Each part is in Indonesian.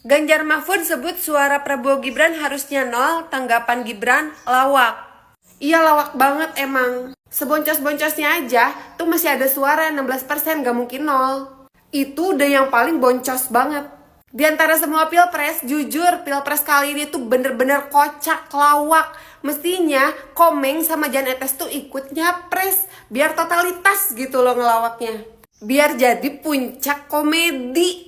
Ganjar Mahfud sebut suara Prabowo Gibran harusnya nol, tanggapan Gibran lawak. Iya lawak banget emang. Seboncos-boncosnya aja tuh masih ada suara 16%, gak mungkin nol. Itu udah yang paling boncos banget. Di antara semua pilpres, jujur pilpres kali ini tuh bener-bener kocak, lawak. Mestinya Komeng sama Jan Etes tuh ikut nyapres, biar totalitas gitu loh ngelawaknya. Biar jadi puncak komedi.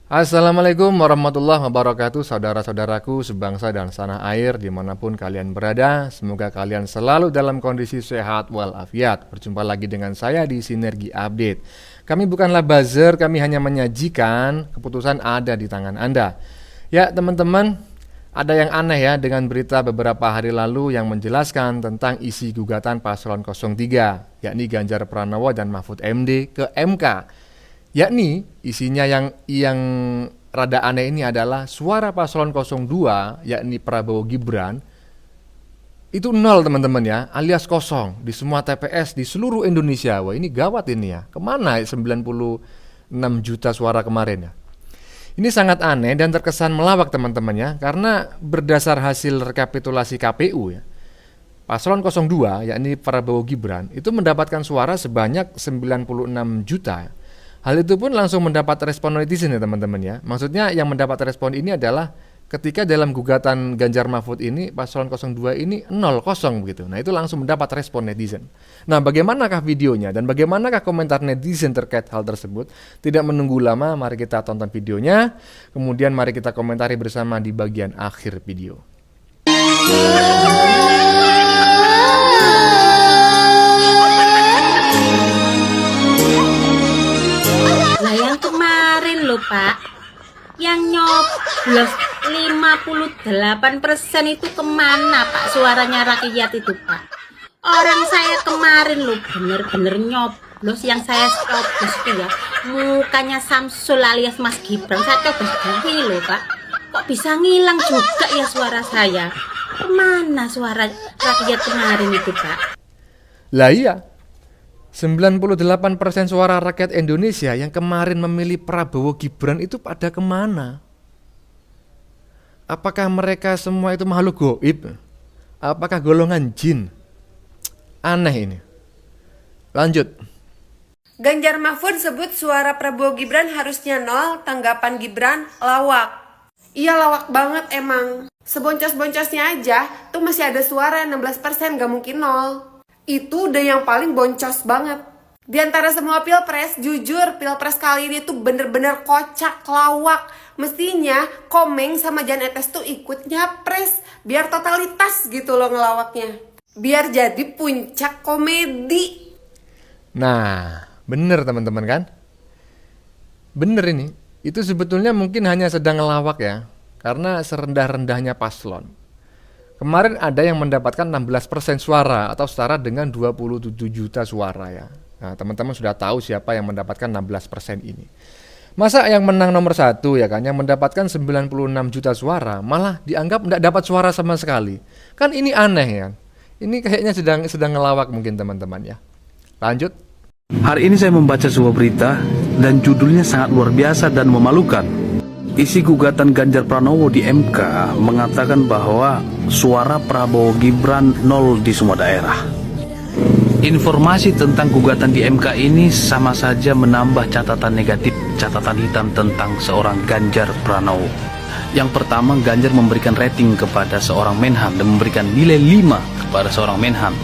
Assalamualaikum warahmatullahi wabarakatuh, saudara-saudaraku sebangsa dan tanah air dimanapun kalian berada. Semoga kalian selalu dalam kondisi sehat walafiat. Berjumpa lagi dengan saya di Sinergi Update. Kami bukanlah buzzer, kami hanya menyajikan, keputusan ada di tangan Anda. Ya teman-teman, ada yang aneh ya dengan berita beberapa hari lalu yang menjelaskan tentang isi gugatan paslon 03, yakni Ganjar Pranowo dan Mahfud MD ke MK. Yakni isinya yang rada aneh ini adalah suara paslon 02, yakni Prabowo Gibran, itu nol teman-teman ya, alias kosong di semua TPS di seluruh Indonesia. Wah ini gawat ini ya, kemana 96 juta suara kemarin ya. Ini sangat aneh dan terkesan melawak teman-teman ya, karena berdasar hasil rekapitulasi KPU ya, paslon 02 yakni Prabowo Gibran itu mendapatkan suara sebanyak 96 juta. Hal itu pun langsung mendapat respon netizen ya teman-teman ya. Maksudnya yang mendapat respon ini adalah ketika dalam gugatan Ganjar Mahfud ini paslon 02 ini 0 kosong begitu. Nah itu langsung mendapat respon netizen. Nah bagaimanakah videonya dan bagaimanakah komentar netizen terkait hal tersebut? Tidak menunggu lama, mari kita tonton videonya. Kemudian mari kita komentari bersama di bagian akhir video. Lah yang kemarin loh Pak, yang nyoblos 58% itu kemana Pak suaranya rakyat itu Pak? Orang saya kemarin loh bener-bener nyoblos, yang saya coblos itu ya mukanya Samsul alias Mas Gibran, saya coblos dari loh Pak. Kok bisa ngilang juga ya suara saya? Kemana suara rakyat kemarin itu Pak? Lah iya, 98% suara rakyat Indonesia yang kemarin memilih Prabowo Gibran itu pada kemana? Apakah mereka semua itu makhluk gaib? Apakah golongan jin? Aneh ini. Lanjut. Ganjar Mahfud sebut suara Prabowo Gibran harusnya nol, tanggapan Gibran lawak. Iya lawak banget emang. Seboncos-boncosnya aja tuh masih ada suara 16%, gak mungkin nol. Itu udah yang paling boncos banget. Di antara semua pilpres, jujur pilpres kali ini tuh bener-bener kocak, lawak. Mestinya Komeng sama Jan Etes tuh ikut nyapres, biar totalitas gitu loh ngelawaknya. Biar jadi puncak komedi. Nah, bener teman-teman kan? Bener ini. Itu sebetulnya mungkin hanya sedang ngelawak ya, karena serendah-rendahnya paslon. Kemarin ada yang mendapatkan 16% suara atau setara dengan 27 juta suara ya. Nah teman-teman sudah tahu siapa yang mendapatkan 16% ini. Masa yang menang nomor 1 ya kan, yang mendapatkan 96 juta suara malah dianggap tidak dapat suara sama sekali. Kan ini aneh ya. Ini kayaknya sedang ngelawak mungkin teman-teman ya. Lanjut. Hari ini saya membaca sebuah berita dan judulnya sangat luar biasa dan memalukan. Isi gugatan Ganjar Pranowo di MK mengatakan bahwa suara Prabowo Gibran nol di semua daerah. Informasi tentang gugatan di MK ini sama saja menambah catatan negatif, catatan hitam tentang seorang Ganjar Pranowo. Yang pertama, Ganjar memberikan rating kepada seorang Menhan dan memberikan nilai 5 kepada seorang Menhan.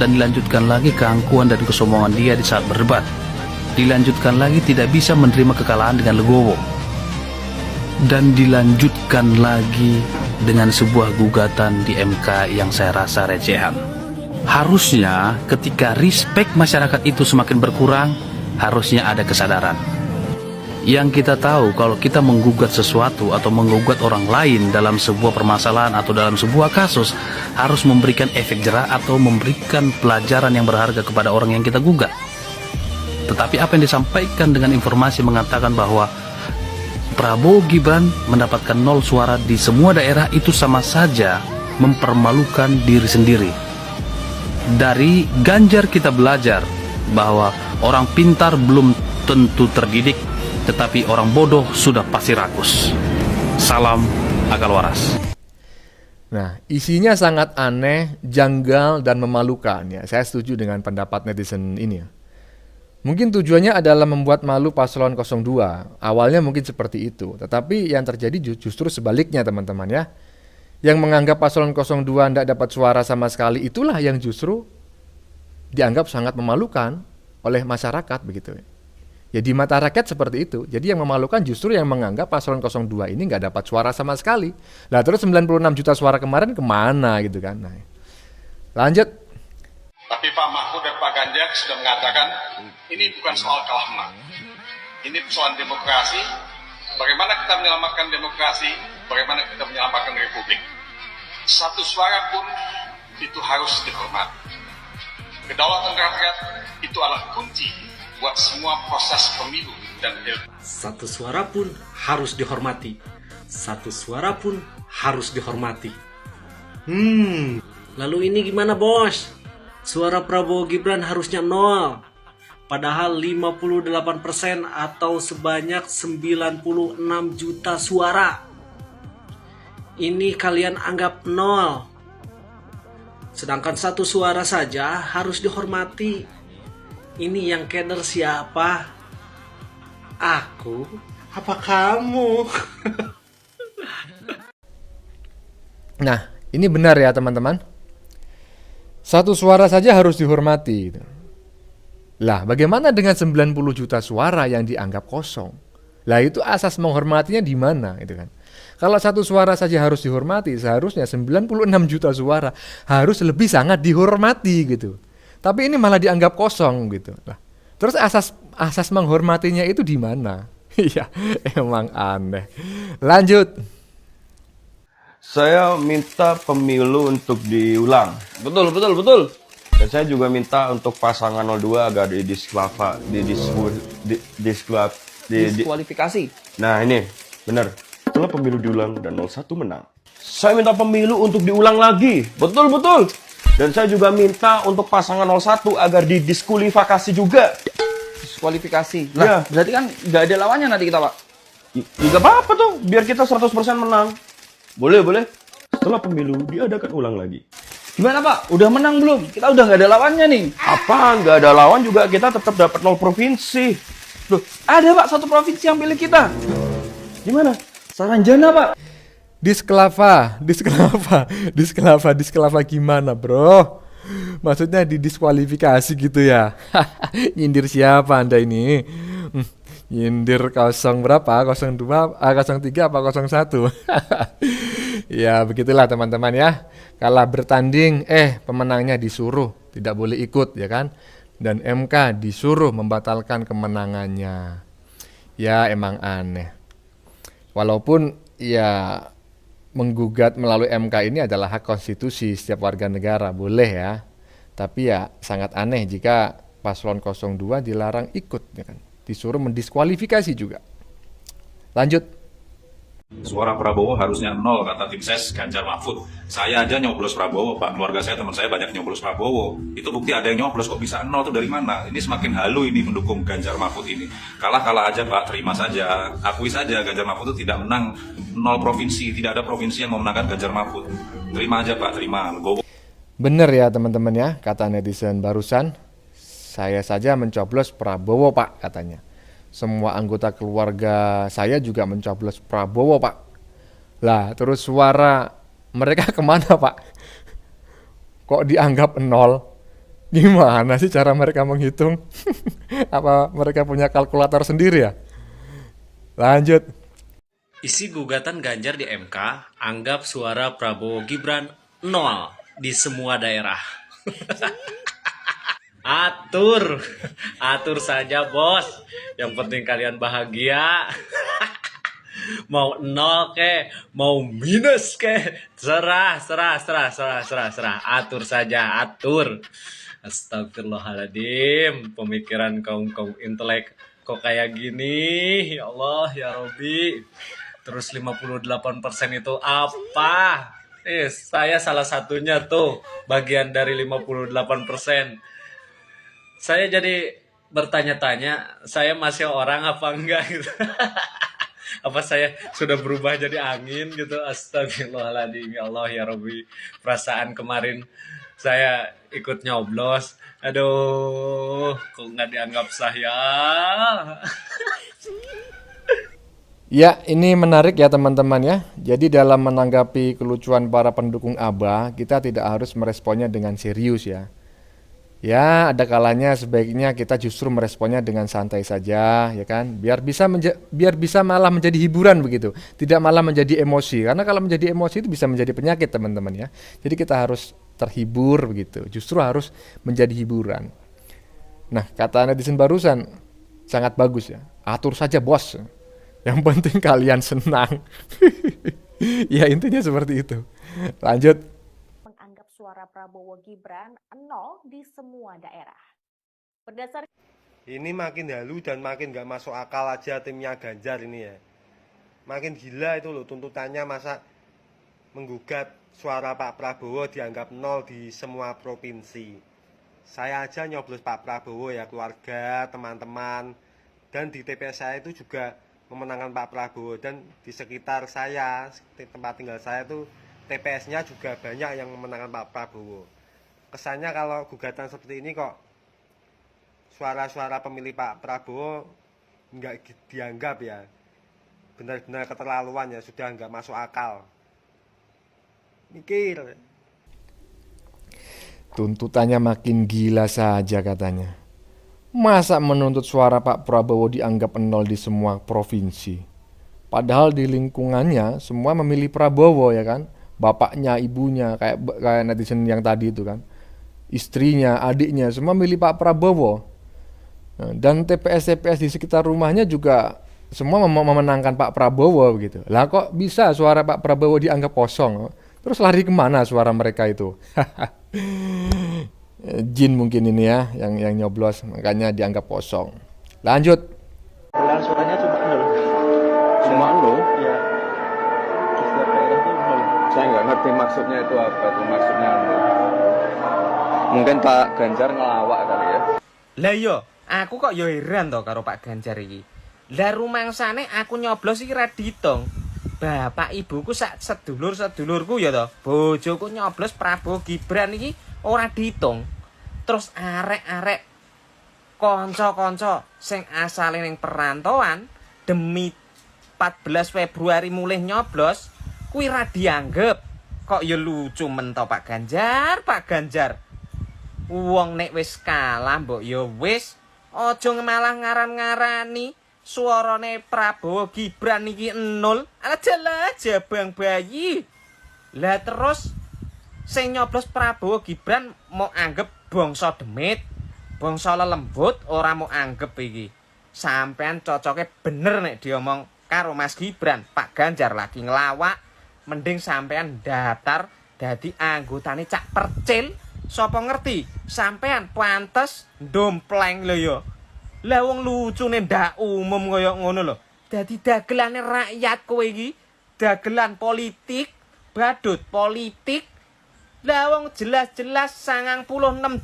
Dan dilanjutkan lagi keangkuhan dan kesombongan dia di saat berdebat. Dilanjutkan lagi tidak bisa menerima kekalahan dengan legowo. Dan dilanjutkan lagi dengan sebuah gugatan di MK yang saya rasa recehan. Harusnya ketika respect masyarakat itu semakin berkurang, harusnya ada kesadaran. Yang kita tahu kalau kita menggugat sesuatu atau menggugat orang lain dalam sebuah permasalahan atau dalam sebuah kasus, harus memberikan efek jera atau memberikan pelajaran yang berharga kepada orang yang kita gugat. Tetapi apa yang disampaikan dengan informasi mengatakan bahwa Prabowo Gibran mendapatkan 0 suara di semua daerah, itu sama saja mempermalukan diri sendiri. Dari Ganjar kita belajar bahwa orang pintar belum tentu terdidik, tetapi orang bodoh sudah pasti rakus. Salam akal waras. Nah, isinya sangat aneh, janggal, dan memalukan ya. Saya setuju dengan pendapat netizen ini ya. Mungkin tujuannya adalah membuat malu paslon 02. Awalnya mungkin seperti itu, tetapi yang terjadi justru sebaliknya teman-teman ya. Yang menganggap paslon 02 tidak dapat suara sama sekali, itulah yang justru dianggap sangat memalukan oleh masyarakat begitu. Ya di mata rakyat seperti itu. Jadi yang memalukan justru yang menganggap paslon 02 ini nggak dapat suara sama sekali. Lah terus 96 juta suara kemarin kemana gitu kan. Nah, lanjut. Tapi Pak Mahfud dan Pak Ganjar sudah mengatakan ini bukan soal kalah menang. Ini persoalan demokrasi. Bagaimana kita menyelamatkan demokrasi? Bagaimana kita menyelamatkan republik? Satu suara pun itu harus dihormati. Kedaulatan rakyat itu adalah kunci buat semua proses pemilu dan pilpres. Satu suara pun harus dihormati. Satu suara pun harus dihormati. Lalu ini gimana bos? Suara Prabowo Gibran harusnya 0. Padahal 58% atau sebanyak 96 juta suara. Ini kalian anggap 0. Sedangkan satu suara saja harus dihormati. Ini yang keder siapa? Aku? Apa kamu? Nah, ini benar ya teman-teman. Satu suara saja harus dihormati. Lah, bagaimana dengan 90 juta suara yang dianggap kosong? Lah, itu asas menghormatinya di mana, gitu kan? Kalau satu suara saja harus dihormati, seharusnya 96 juta suara harus lebih sangat dihormati gitu. Tapi ini malah dianggap kosong gitu. Lah, terus asas menghormatinya itu di mana? Iya, emang aneh. Lanjut. Saya minta pemilu untuk diulang. Betul. Dan saya juga minta untuk pasangan 02 agar Diskualifikasi. Nah ini, benar. Setelah pemilu diulang dan 01 menang. Saya minta pemilu untuk diulang lagi. Betul. Dan saya juga minta untuk pasangan 01 agar didiskualifikasi juga. Diskualifikasi. Ya. Berarti kan nggak ada lawannya nanti kita, Pak. Gak apa-apa tuh, biar kita 100% menang. Boleh. Setelah pemilu diadakan ulang lagi. Gimana, Pak? Udah menang belum? Kita udah nggak ada lawannya nih. Apa? Nggak ada lawan juga kita tetap dapat 0 provinsi. Loh, ada, Pak, satu provinsi yang pilih kita. Gimana? Saranjana, Pak. Disklava gimana, bro? Maksudnya didiskualifikasi gitu ya? Nyindir siapa Anda ini? Nyindir 0 berapa? 02, 03 apa 01? Ya begitulah teman-teman ya. Kalah bertanding, pemenangnya disuruh tidak boleh ikut ya kan? Dan MK disuruh membatalkan kemenangannya. Ya emang aneh. Walaupun ya menggugat melalui MK ini adalah hak konstitusi setiap warga negara, boleh ya. Tapi ya sangat aneh jika paslon 02 dilarang ikut ya kan. Disuruh mendiskualifikasi juga. Lanjut. Suara Prabowo harusnya 0, kata tim ses Ganjar Mahfud. Saya aja nyoblos Prabowo, Pak. Keluarga saya, teman saya banyak nyoblos Prabowo. Itu bukti ada yang nyoblos, kok bisa 0 tuh dari mana? Ini semakin halu ini mendukung Ganjar Mahfud ini. Kalah aja, Pak. Terima saja. Akui saja Ganjar Mahfud itu tidak menang 0 provinsi. Tidak ada provinsi yang memenangkan Ganjar Mahfud. Terima aja, Pak. Terima. Legowo. Bener ya teman-teman ya, kata netizen barusan. Saya saja mencoblos Prabowo, Pak, katanya. Semua anggota keluarga saya juga mencoblos Prabowo, Pak. Lah, terus suara mereka kemana, Pak? Kok dianggap 0? Gimana sih cara mereka menghitung? Apa mereka punya kalkulator sendiri ya? Lanjut. Isi gugatan Ganjar di MK, anggap suara Prabowo Gibran 0 di semua daerah. Atur saja bos. Yang penting kalian bahagia. Mau 0 ke, mau minus ke, serah. Atur saja, atur. Astagfirullahaladzim, pemikiran kaum intelek kok kayak gini. Ya Allah, ya Robi. Terus 58% itu apa? Saya salah satunya tuh, bagian dari 58%. Saya jadi bertanya-tanya, saya masih orang apa enggak gitu. Apa saya sudah berubah jadi angin gitu. Astagfirullahaladzim, ya Allah ya Rabbi. Perasaan kemarin saya ikut nyoblos, aduh, kok nggak dianggap sah ya. Ya, ini menarik ya teman-teman ya. Jadi dalam menanggapi kelucuan para pendukung ABA, kita tidak harus meresponnya dengan serius ya. Ya, ada kalanya sebaiknya kita justru meresponnya dengan santai saja, ya kan? Biar bisa malah menjadi hiburan begitu, tidak malah menjadi emosi. Karena kalau menjadi emosi itu bisa menjadi penyakit teman-teman ya. Jadi kita harus terhibur begitu. Justru harus menjadi hiburan. Nah, kata netizen barusan sangat bagus ya. Atur saja bos. Yang penting kalian senang. Ya intinya seperti itu. Lanjut. Menganggap suara Prabowo Gibran nol di semua daerah. Berdasar Ini makin halu dan makin gak masuk akal aja timnya Ganjar ini ya. Makin gila itu loh tuntutannya, masa menggugat suara Pak Prabowo dianggap nol di semua provinsi. Saya aja nyoblos Pak Prabowo ya, keluarga, teman-teman. Dan di TPS saya itu juga memenangkan Pak Prabowo, dan di sekitar saya, tempat tinggal saya tuh TPS-nya juga banyak yang memenangkan Pak Prabowo. Kesannya kalau gugatan seperti ini kok suara-suara pemilih Pak Prabowo nggak dianggap ya, benar-benar keterlaluan ya, sudah nggak masuk akal. Mikir. Tuntutannya makin gila saja katanya. Masa menuntut suara Pak Prabowo dianggap nol di semua provinsi? Padahal di lingkungannya semua memilih Prabowo ya kan? Bapaknya, ibunya, kayak netizen yang tadi itu kan. Istrinya, adiknya, semua milih Pak Prabowo. Nah, dan TPS-TPS di sekitar rumahnya juga semua memenangkan Pak Prabowo begitu. Lah kok bisa suara Pak Prabowo dianggap kosong? Terus lari kemana suara mereka itu? Jin mungkin ini ya yang nyoblos, makanya dianggap kosong. Lanjut. Perolehan suaranya cuma 0. Cuma lo? Iya. Di setiap daerah itu 0. Saya nggak ngerti maksudnya itu apa tuh maksudnya lo. Mungkin Pak Ganjar ngelawak kali ya. Lah yo, aku kok yo heran to karo Pak Ganjar iki. Lah rumangsane aku nyoblos iki ra diitung. Bapak ibuku sak sedulur-sedulurku ya to. Bojoku nyoblos Prabowo Gibran iki ora diitung. Terus arek-arek kanca-kanca sing asale ning perantauan demi 14 Februari mulih nyoblos kuwi ra dianggep. Kok ya lucu men to Pak Ganjar, Pak Ganjar. Wong nek wis kalah mbok ya wis, aja malah ngaran-ngarani suarane Prabowo Gibran iki nol. Alah jabang bayi. Lah terus sing nyoblos Prabowo Gibran mau anggap bangsa demit, bangsa lelembut, ora mau anggap iki. Sampean cocoke bener nek diomong karo Mas Gibran. Pak Ganjar lagi ngelawak, mending sampean daftar dadi anggotane Cak Percil. Sapa ngerti sampean pantes ndompleng lho ya. Lah wong lucune ndak umum kaya ngono lho. Dadi dagelane rakyat kowe iki, dagelan politik, badut politik. Lah wong jelas-jelas 96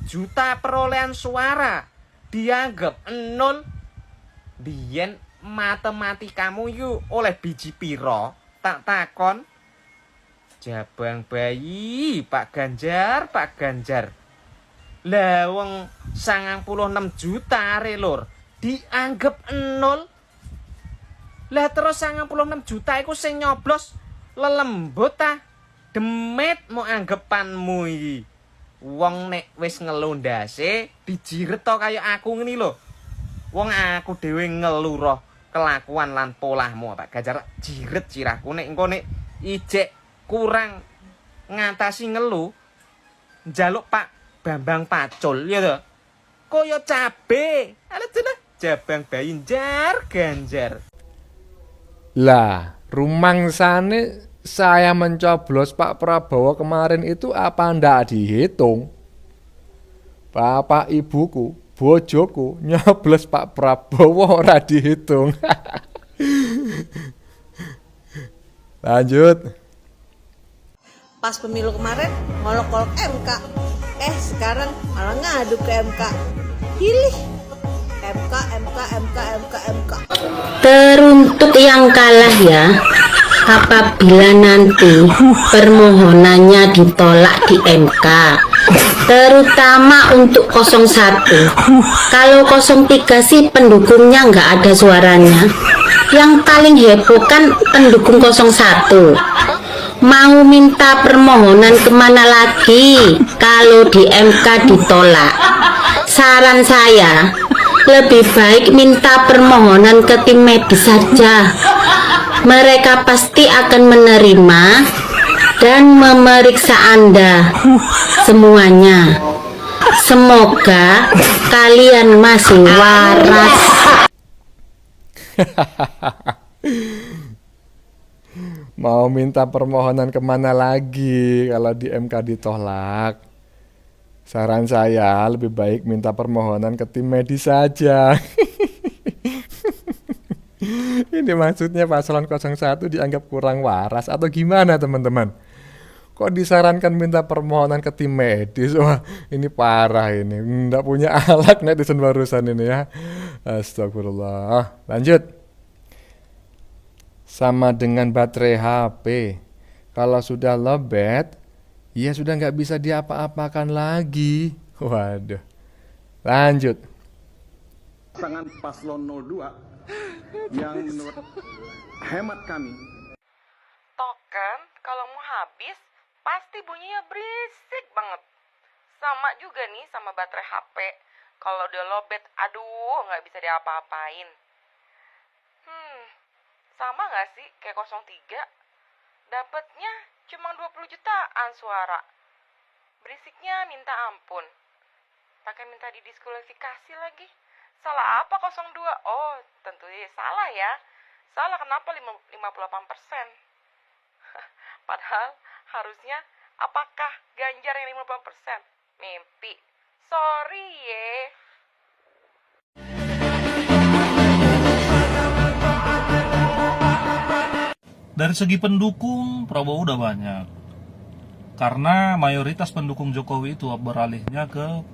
juta perolehan suara dianggap nol. Biyen matematikamu yuk oleh biji piro? Tak takon. Jabang bayi Pak Ganjar, Pak Ganjar. Lah wong 96 juta relur dianggap nol. Lah terus 96 juta iku sing nyoblos lelembut ta? Demit mau anggepanmu iki. Wong nek wis ngelu ndase dijiret to kaya aku ngene lho. Wong aku dhewe ngelu roh kelakuan lan polahmu Pak Ganjar, jiret sirahku nek engko nek ijek kurang ngatasi ngelu njaluk Pak Bambang Pacul ya to. Kaya cabe. Ala cenah jabang bayi Ganjar. Lah, rumangsane saya mencoblos Pak Prabowo kemarin itu apa ndak dihitung? Bapak ibuku, bojoku nyoblos Pak Prabowo ora dihitung. Lanjut. Pas pemilu kemarin ngolok-ngolok MK. Sekarang malah ngadu ke MK. Pilih MK. Teruntuk yang kalah ya, apabila nanti permohonannya ditolak di MK, terutama untuk 01. Kalau 03 sih pendukungnya nggak ada suaranya. Yang paling heboh kan pendukung 01. Mau minta permohonan kemana lagi kalau di MK ditolak? Saran saya, lebih baik minta permohonan ke tim medis saja. Mereka pasti akan menerima dan memeriksa Anda semuanya. Semoga kalian masih waras. Mau minta permohonan kemana lagi kalau di MK ditolak? Saran saya lebih baik minta permohonan ke tim medis saja. Ini maksudnya paslon 01 dianggap kurang waras atau gimana teman-teman? Kok disarankan minta permohonan ke tim medis? Wah, ini parah ini. Nggak punya alat netizen barusan ini ya. Astagfirullah. Lanjut. Sama dengan baterai HP. Kalau sudah lowbat, ya sudah nggak bisa diapa-apakan lagi. Waduh. Lanjut. Pasangan paslon 02 yang menurut hemat kami, token kalau mau habis pasti bunyinya berisik banget. Sama juga nih sama baterai HP. Kalau udah lowbat, aduh nggak bisa diapa-apain. Sama nggak sih kayak 03? Dapatnya cuma 20 jutaan suara. Berisiknya minta ampun. Pakai minta didiskualifikasi lagi. Salah apa 02? Oh, tentu salah ya. Salah kenapa 58%? Padahal harusnya apakah Ganjar yang 50%? Mimpi. Sorry ye. Dari segi pendukung, Prabowo udah banyak. Karena mayoritas pendukung Jokowi itu beralihnya ke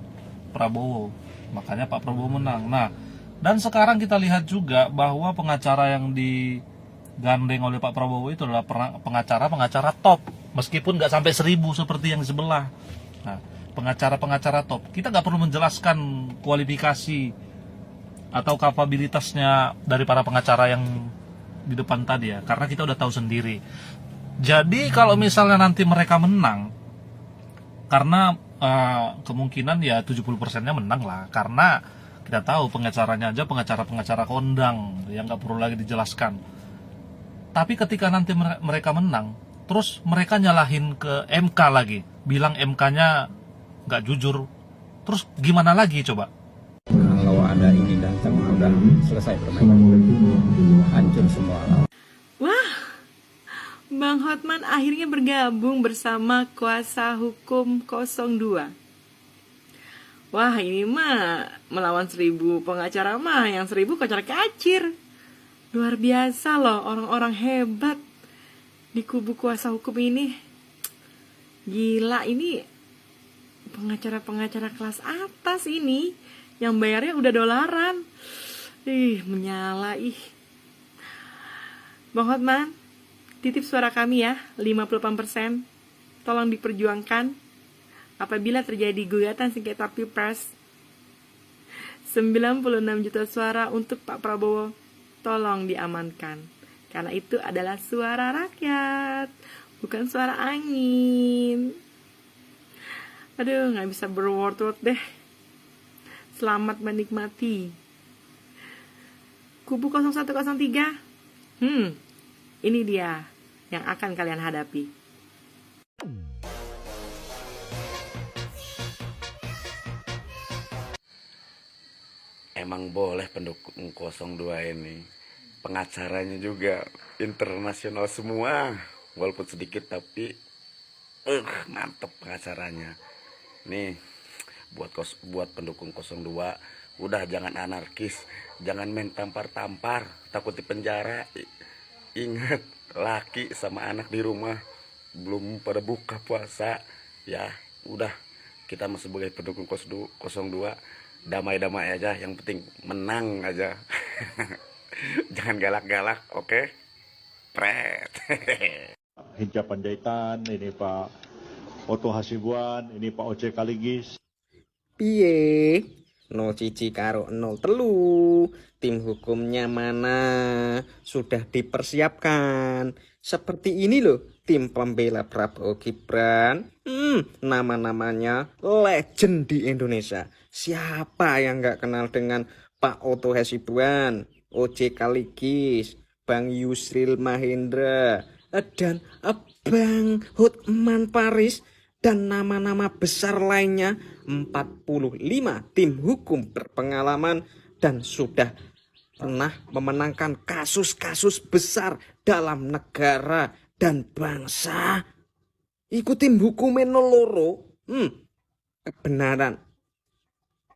Prabowo. Makanya Pak Prabowo menang. Nah, dan sekarang kita lihat juga bahwa pengacara yang digandeng oleh Pak Prabowo itu adalah pengacara top. Meskipun nggak sampai 1000 seperti yang di sebelah. Nah, pengacara top. Kita nggak perlu menjelaskan kualifikasi atau kapabilitasnya dari para pengacara yang di depan tadi ya, karena kita udah tahu sendiri. Jadi kalau misalnya nanti mereka menang, karena kemungkinan ya 70%-nya menang lah, karena kita tahu pengacaranya aja pengacara kondang yang nggak perlu lagi dijelaskan. Tapi ketika nanti mereka menang, terus mereka nyalahin ke MK lagi, bilang MK-nya nggak jujur, terus gimana lagi coba? Kalau ada ini datang udah selesai permainan, hancur semua. Wah, Bang Hotman akhirnya bergabung bersama kuasa hukum 02. Wah, ini mah melawan 1000 pengacara mah yang 1000 kocar kacir. Luar biasa loh orang-orang hebat di kubu kuasa hukum ini. Gila, ini pengacara-pengacara kelas atas ini yang bayarnya udah dolaran. Menyala Bang Hotman, titip suara kami ya, 58%. Tolong diperjuangkan apabila terjadi gugatan sengketa Pilpres. 96 juta suara untuk Pak Prabowo, tolong diamankan. Karena itu adalah suara rakyat, bukan suara angin. Aduh, gak bisa berword-word deh. Selamat menikmati. Kubu 0103. Ini dia yang akan kalian hadapi. Emang boleh pendukung 02 ini. Pengacaranya juga internasional semua. Walaupun sedikit tapi mantep pengacaranya. Nih, buat pendukung 02, udah jangan anarkis, jangan main tampar-tampar, takut di penjara. Ingat, laki sama anak di rumah, belum pada buka puasa. Ya udah, kita sebagai pendukung 02 damai-damai aja, yang penting menang aja. Jangan galak-galak, oke? Pret. Hinca Panjaitan, ini Pak Oto Hasibuan, ini Pak Oce Kaligis. Piye? 01 karo 03. Tim hukumnya mana? Sudah dipersiapkan. Seperti ini loh, tim pembela Prabowo Gibran. Nama-namanya legend di Indonesia. Siapa yang nggak kenal dengan Pak Oto Hasibuan, Oce Kaligis, Bang Yusril Mahendra, dan Bang Hotman Paris, dan nama-nama besar lainnya. 45 tim hukum berpengalaman dan sudah pernah memenangkan kasus-kasus besar dalam negara dan bangsa. Iku tim hukumnya noloro. Kebenaran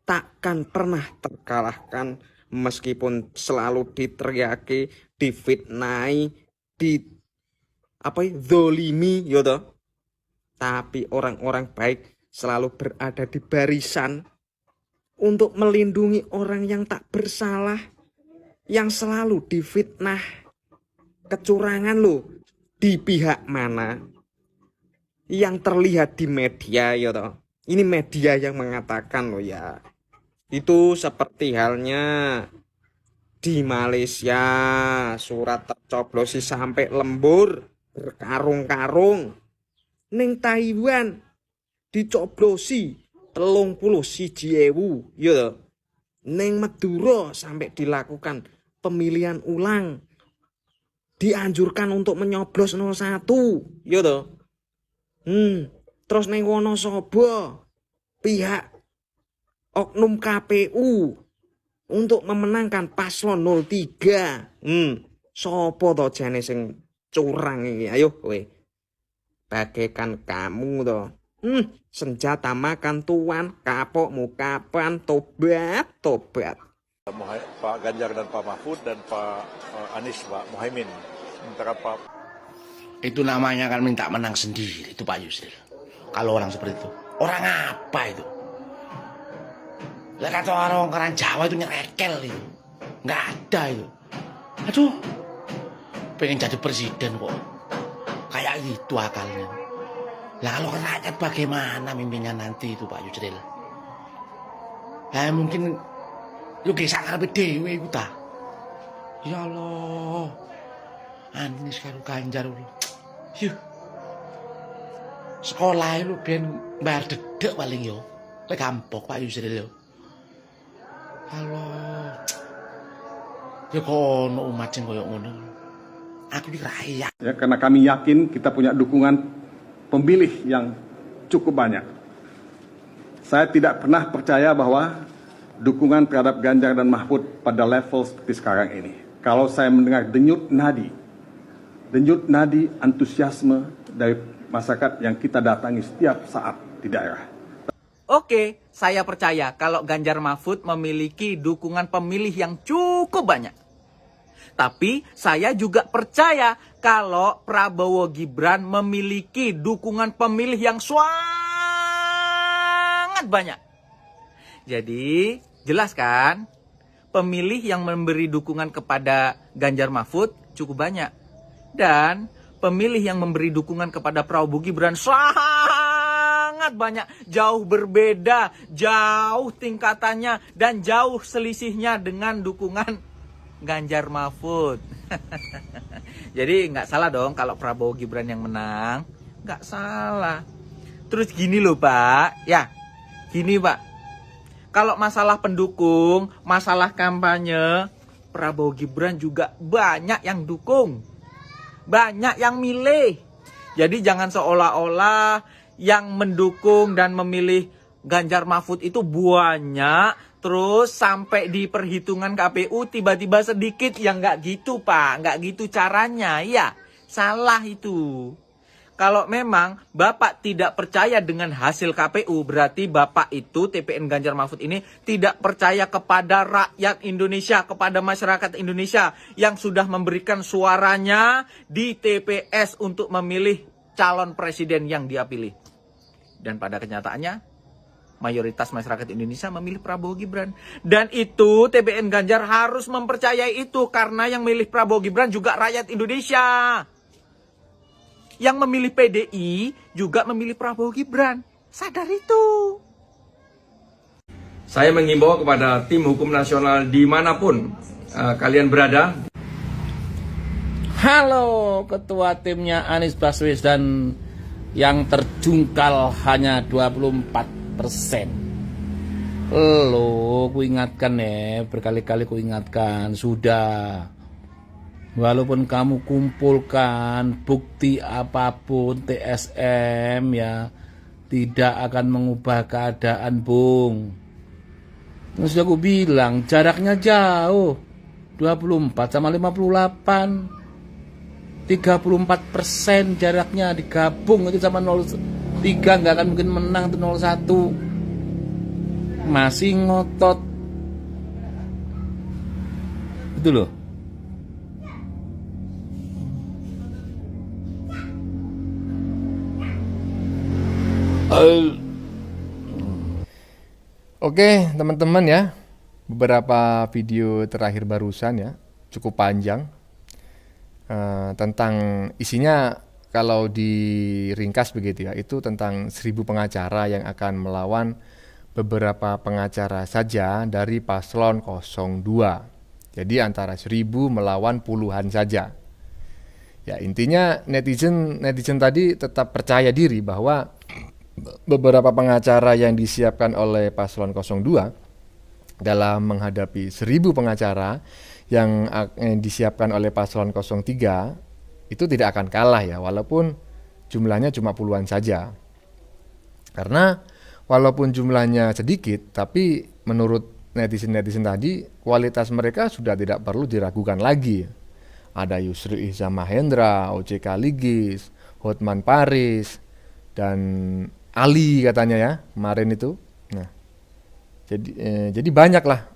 takkan pernah terkalahkan, meskipun selalu diteriaki, difitnai, zolimi, yoto. Tapi orang-orang baik selalu berada di barisan untuk melindungi orang yang tak bersalah, yang selalu difitnah. Kecurangan lo di pihak mana? Yang terlihat di media, ya toh. Ini media yang mengatakan lo ya. Itu seperti halnya di Malaysia, surat tercoblosi sampai lembur berkarung-karung. Ning Taiwan dicoblosi 31.000, ya. Ning Madura sampai dilakukan pemilihan ulang. Dianjurkan untuk menyoblos 01, ya toh. Terus ning Wonosobo pihak oknum KPU untuk memenangkan paslon 03. Sopo to jane sing curang iki? Ayo kowe. Bagaikan kamu toh. Senjata makan tuan, kapokmu kapan, tobat. Pak Ganjar dan Pak Mahfud dan Pak Anies, Pak Muhaimin. Sementara Pak... Itu namanya kan minta menang sendiri, itu Pak Yusril. Kalau orang seperti itu, orang apa itu? Lah kata orang Jawa itu nyerekel itu. Nggak ada itu. Aduh, pengen jadi presiden kok. Kayak gitu akalnya. Lah kalau rakyat bagaimana mimpinya nanti itu Pak Yusril? Lah mungkin lu gesek ngarepe dhewe iku ta. Ya Allah. Anies karo Ganjar lu. Yuh. Sekolah lu ben bayar dedek paling yo. Lek gampok Pak Yusril yo. Allah. Ya kono umat sing koyo ngono. Aku iki rakyat. Ya, karena kami yakin kita punya dukungan pemilih yang cukup banyak. Saya tidak pernah percaya bahwa dukungan terhadap Ganjar dan Mahfud pada level seperti sekarang ini. Kalau saya mendengar denyut nadi antusiasme dari masyarakat yang kita datangi setiap saat di daerah. Oke, saya percaya kalau Ganjar Mahfud memiliki dukungan pemilih yang cukup banyak. Tapi saya juga percaya kalau Prabowo Gibran memiliki dukungan pemilih yang sangat banyak. Jadi, jelas kan? Pemilih yang memberi dukungan kepada Ganjar Mahfud cukup banyak. Dan pemilih yang memberi dukungan kepada Prabowo Gibran sangat banyak. Jauh berbeda, jauh tingkatannya, dan jauh selisihnya dengan dukungan Ganjar Mahfud. Jadi nggak salah dong kalau Prabowo Gibran yang menang. Nggak salah. Terus gini loh Pak. Ya, gini Pak. Kalau masalah pendukung, masalah kampanye, Prabowo Gibran juga banyak yang dukung. Banyak yang milih. Jadi jangan seolah-olah yang mendukung dan memilih Ganjar Mahfud itu banyak. Terus sampai di perhitungan KPU tiba-tiba sedikit. Ya nggak gitu Pak. Nggak gitu caranya. Ya salah itu. Kalau memang Bapak tidak percaya dengan hasil KPU, berarti Bapak itu, TPN Ganjar Mahfud ini, tidak percaya kepada rakyat Indonesia, kepada masyarakat Indonesia yang sudah memberikan suaranya di TPS untuk memilih calon presiden yang dia pilih. Dan pada kenyataannya, mayoritas masyarakat Indonesia memilih Prabowo Gibran. Dan itu TBN Ganjar harus mempercayai itu, karena yang milih Prabowo Gibran juga rakyat Indonesia. Yang memilih PDI juga memilih Prabowo Gibran. Sadar itu. Saya mengimbau kepada tim hukum nasional dimanapun kalian berada. Halo ketua timnya Anies Baswedan yang terjungkal hanya 24%. Lo ku ingatkan ya, berkali-kali ku ingatkan, sudah. Walaupun kamu kumpulkan bukti apapun TSM ya, tidak akan mengubah keadaan, Bung. Sudah aku bilang jaraknya jauh, 24 sama 58, 34% jaraknya, digabung itu sama 03 nggak akan mungkin menang tuh 01. Masih ngotot itu loh. Oke teman-teman ya, beberapa video terakhir barusan ya, cukup panjang. Tentang isinya kalau diringkas begitu ya, itu tentang 1000 pengacara yang akan melawan beberapa pengacara saja dari paslon 02. Jadi antara 1000 melawan puluhan saja. Ya intinya netizen tadi tetap percaya diri bahwa beberapa pengacara yang disiapkan oleh paslon 02 dalam menghadapi 1000 pengacara yang disiapkan oleh paslon 03 itu tidak akan kalah ya, walaupun jumlahnya cuma puluhan saja. Karena walaupun jumlahnya sedikit, tapi menurut netizen tadi kualitas mereka sudah tidak perlu diragukan lagi. Ada Yusril Iza Mahendra, OJK Ligis, Hotman Paris, dan Ali katanya ya kemarin itu. Nah, jadi banyaklah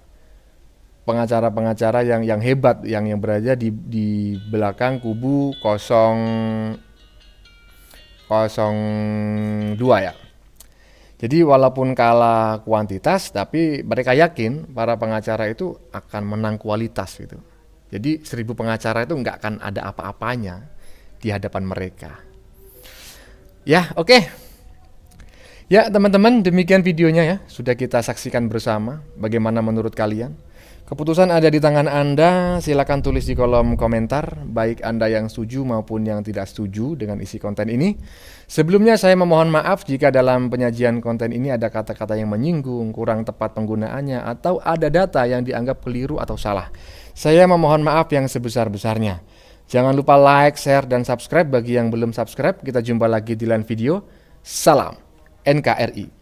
pengacara-pengacara yang hebat yang berada di belakang kubu 02 ya. Jadi walaupun kalah kuantitas, tapi mereka yakin para pengacara itu akan menang kualitas gitu. Jadi 1000 pengacara itu nggak akan ada apa-apanya di hadapan mereka. Ya, oke. Ya teman-teman, demikian videonya ya. Sudah kita saksikan bersama. Bagaimana menurut kalian? Keputusan ada di tangan Anda. Silakan tulis di kolom komentar, baik Anda yang setuju maupun yang tidak setuju dengan isi konten ini. Sebelumnya saya memohon maaf jika dalam penyajian konten ini ada kata-kata yang menyinggung, kurang tepat penggunaannya, atau ada data yang dianggap keliru atau salah. Saya memohon maaf yang sebesar-besarnya. Jangan lupa like, share, dan subscribe bagi yang belum subscribe. Kita jumpa lagi di lain video. Salam NKRI.